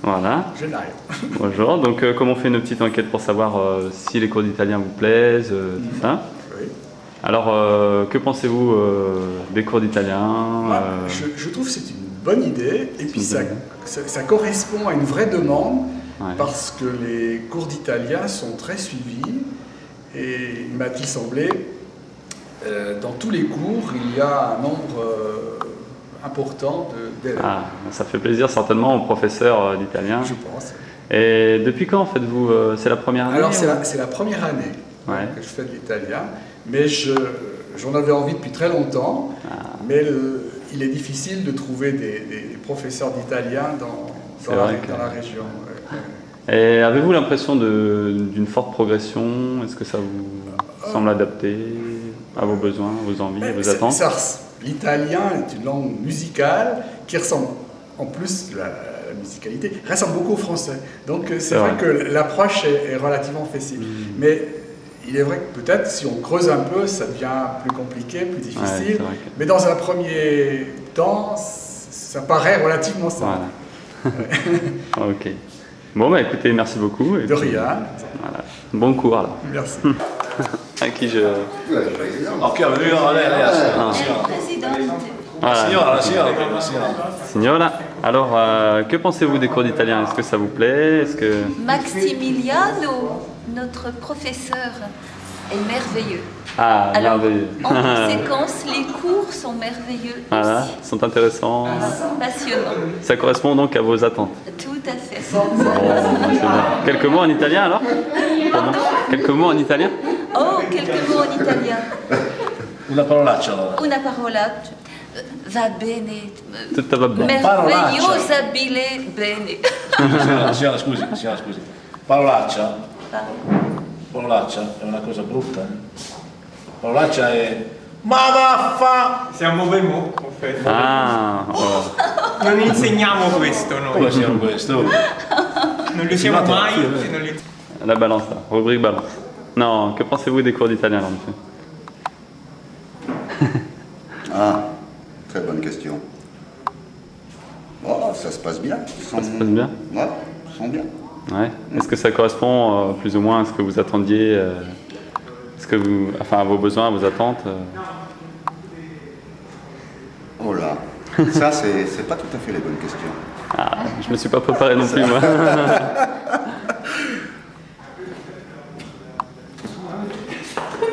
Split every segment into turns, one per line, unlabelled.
Voilà.
Gennaio.
Bonjour. Donc, comme on fait une petite enquête pour savoir si les cours d'italien vous plaisent, tout ça.
Oui.
Alors, que pensez-vous des cours d'italien
Je trouve que c'est une bonne idée et puis
une bonne
ça correspond à une vraie demande
Ouais.
parce que les cours d'italien sont très suivis et il m'a-t-il semblé, dans tous les cours, il y a un nombre important d'élèves.
Ah, ça fait plaisir certainement aux professeurs d'italien.
Je pense.
Et depuis quand faites-vous c'est la première année
Alors
ou-
c'est la première année
Ouais.
que je fais de l'italien, mais j'en avais envie depuis très longtemps, mais il est difficile de trouver des professeurs d'italien
C'est vrai que-
dans la région.
Et avez-vous l'impression d'une forte progression? Est-ce que ça vous semble adapté à vos besoins, à vos envies, à vos attentes?
L'italien est une langue musicale qui ressemble, en plus la musicalité, ressemble beaucoup au français. Donc c'est vrai que l'approche est relativement facile. Mais il est vrai que peut-être si on creuse un peu, ça devient plus compliqué, plus difficile.
Ouais, c'est vrai que-
Mais dans un premier temps, ça paraît relativement simple.
Voilà. Ok. Bon, bah écoutez, merci beaucoup. Et
De
puis,
rien.
voilà. Bon cours alors.
Merci.
À qui je.
Ok, venga, lei adesso.
Voilà.
La signora.
Signora, alors que pensez-vous des cours d'italien? Est-ce que ça vous plaît? Est-ce que...
Maximiliano, notre professeur, est merveilleux.
Ah,
Alors,
merveilleux.
en conséquence, les cours sont merveilleux
Voilà,
aussi.
sont intéressants.
Passionnants.
Ça correspond donc à vos attentes.
Tout à fait.
Bon, c'est bien. Quelques mots en italien alors? Pardon. Quelques mots en italien?
Oh, quelques mots en italien.
Una parolaccia allora.
Una parola. Va bene.
Tutto va bene.
Merveillosabile bene.
Signora, scusi. Parolaccia. Parolaccia è una cosa brutta. Parolaccia è... Ma vaffa!
C'est un mauvais mot, en fait.
Ah, oh.
Non insegniamo questo noi.
Come siamo questo?
Non lo usiamo mai e non li...
La balance là, rubrique balance. Non, que pensez-vous des cours d'italien alors, monsieur?
Ah, très bonne question. Oh, ça se passe bien.
Ça se passe bien?
Ouais, ils sont bien.
Ouais. Est-ce que ça correspond plus ou moins à ce que vous attendiez à vos besoins, à vos attentes
Oh là, ça c'est pas tout à fait les bonnes questions.
Ah, je me suis pas préparé non plus moi.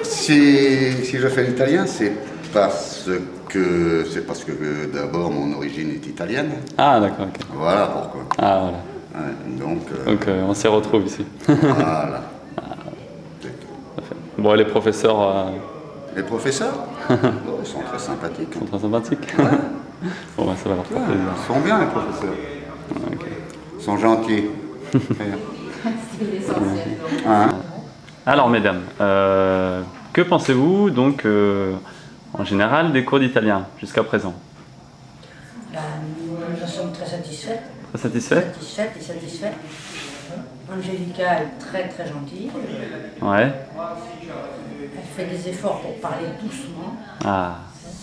Si je fais l'italien, c'est parce que d'abord mon origine est italienne.
Ah d'accord, ok.
Voilà pourquoi.
Ah voilà.
Ouais, donc,
Donc on s'y retrouve ici.
voilà. C'est tout.
Parfait. Bon, et les professeurs
Les professeurs, oh, ils sont très sympathiques.
sont très sympathiques. Bon, bah, ça va leur faire
Ouais,
plaisir.
ils sont bien les professeurs.
Ok.
Ils sont gentils. Hein.
Alors mesdames, que pensez-vous donc en général des cours d'italien jusqu'à présent?
Nous en sommes très satisfaits.
Très satisfait?
Satisfaits. Angelica est très très gentille.
Ouais.
Elle fait des efforts pour parler doucement,
Ah.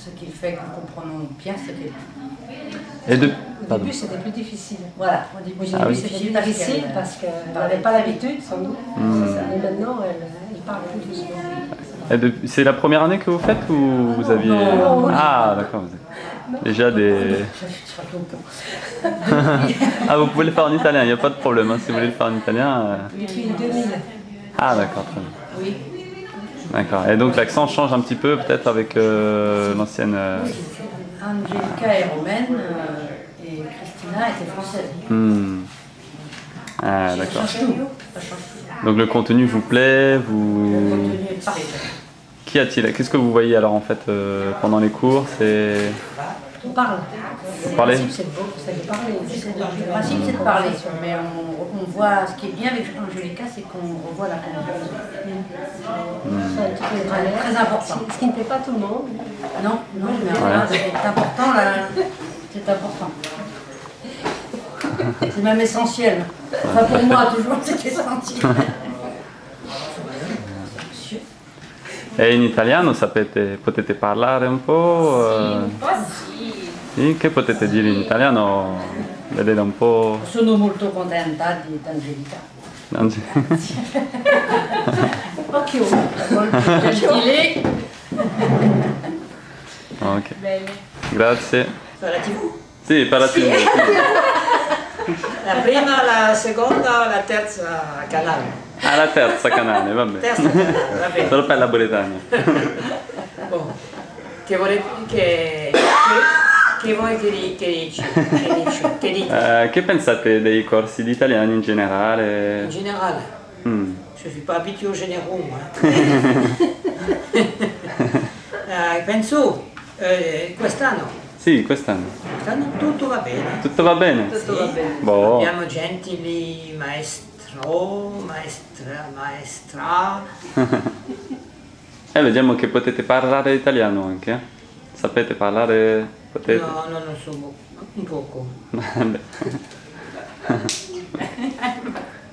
ce qui fait que nous comprenons bien ce qu'elle dit.
Et de...
Au
Pardon.
début, c'était plus difficile.
Voilà, au début,
Au début,
oui.
c'était plus difficile parce qu'elle n'avait pas l'habitude, sans doute. Et maintenant, elle parle plus doucement.
C'est la première année que vous faites ou vous aviez...
non.
Ah d'accord, vous avez déjà des...
Je suis un peu au pont.
Ah vous pouvez le faire en italien, il n'y a pas de problème, hein, si vous voulez le faire en italien.
Depuis 2000.
Ah d'accord, très bien.
Oui.
D'accord, et donc l'accent change un petit peu peut-être avec l'ancienne...
Angelica est romaine et Christina était française.
Ah
Ça
d'accord.
change tout. Ça change tout.
Donc le contenu vous plaît,
Le
vous...
contenu est parfait.
Qu'y a-t-il? Qu'est-ce que vous voyez alors en fait pendant les cours? C'est...
On parle.
Parler.
Le principe, c'est de parler.
Le principe, c'est de parler, mais on voit, ce qui est bien avec Angelica, c'est qu'on revoit la conversation.
C'est un petit peu
Très, très important.
Ce qui ne plaît pas tout le monde.
Non, mais enfin, c'est important, là, c'est important. C'est même essentiel. Enfin, pour moi, toujours, c'est essentiel.
E in italiano potete parlare un po'? Sì, che potete dire in italiano? Vede da un po'...
Sono molto contenta di Angelica.
Occhio.
Molto gentile.
Ok,
Bene.
grazie.
Per la TV?
Sì, per la TV. Sì.
La prima, la seconda, la terza canale.
Ah, la terza canale, va bene.
Terza canale, va bene.
Solo per la Britannia.
Boh. Che vuoi che dici? Che dici?
Che pensate dei corsi di italiano in generale?
In generale,
Mm.
je suis pas habitué au généraux, moi. Penso, quest'anno
Sì, quest'anno.
tutto va bene.
Tutto va bene?
Tutto va bene.
Boh.
Abbiamo gente lì, maestra.
Vediamo che potete parlare italiano anche, eh? Sapete parlare? Potete?
No, non so, un poco.
Vabbè.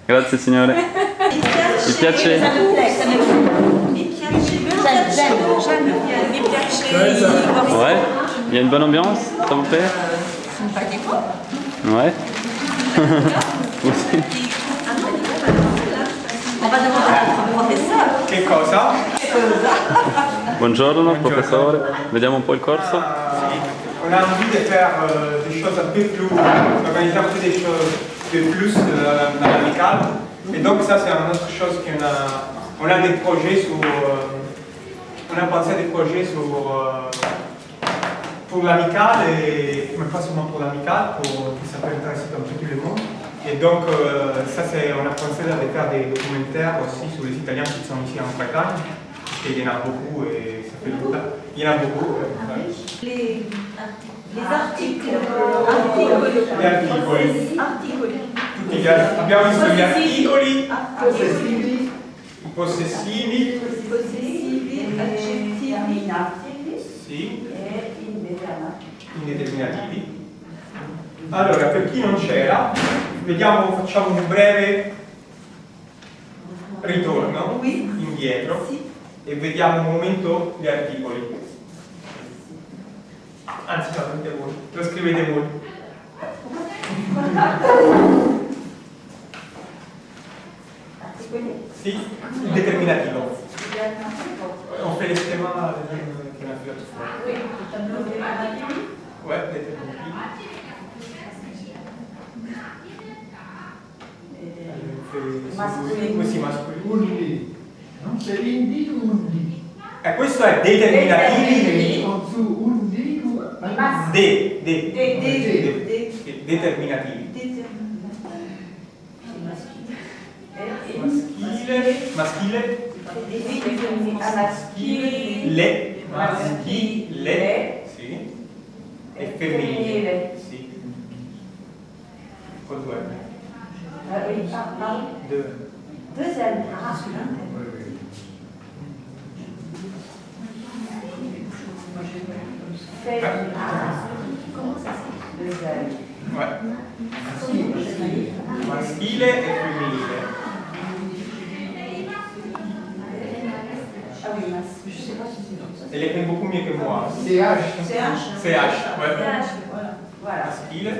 Grazie signore. Mi piace. Ouais. Il y a une bonne ambiance, ça vous plaît? Ouais. Vous aussi.
On va demander à notre professeur.
Che cosa?
Buongiorno professore, vediamo un po' il corso.
On a envie de faire des choses un peu plus, organiser un peu des choses de plus dans l'amicale. Et donc ça c'est une autre chose on a des projets sur, on a pensé à des projets sur, pour l'amicale, mais pas seulement pour l'amicale, qui ça peut intéresser un peu tout le monde. Et donc ça on a pensé de faire des documentaires aussi sur les Italiens qui sont ici en Bretagne. Il y en a beaucoup et ça fait longtemps. Il y en a beaucoup.
Les articles.
Gli articoli. Tutti abbiamo visto gli articoli. I possessivi. Sì. Indeterminativi. Allora, per chi non c'era, vediamo, facciamo un breve ritorno indietro e vediamo un momento gli articoli. Anzi, no, dite voi, lo scrivete voi. Sì, il determinativo. On fait les schémas qu'on a fait l'autre fois. Ouais, déterminativo. Questi mascolini.
Non sei undi.
Questo è determinativi. Determinativi. Maschile. Maschile. Sì. E femminile. Sì. Con due.
Deux ailes, masculin. Comment ça se fait? Deux ailes.
Ouais. Maschile e femminile.
Ah oui, je ne sais pas si c'est comme ça.
Elle écrit beaucoup mieux que moi.
CH.
CH.
CH, ouais.
CH, voilà.
Maschile.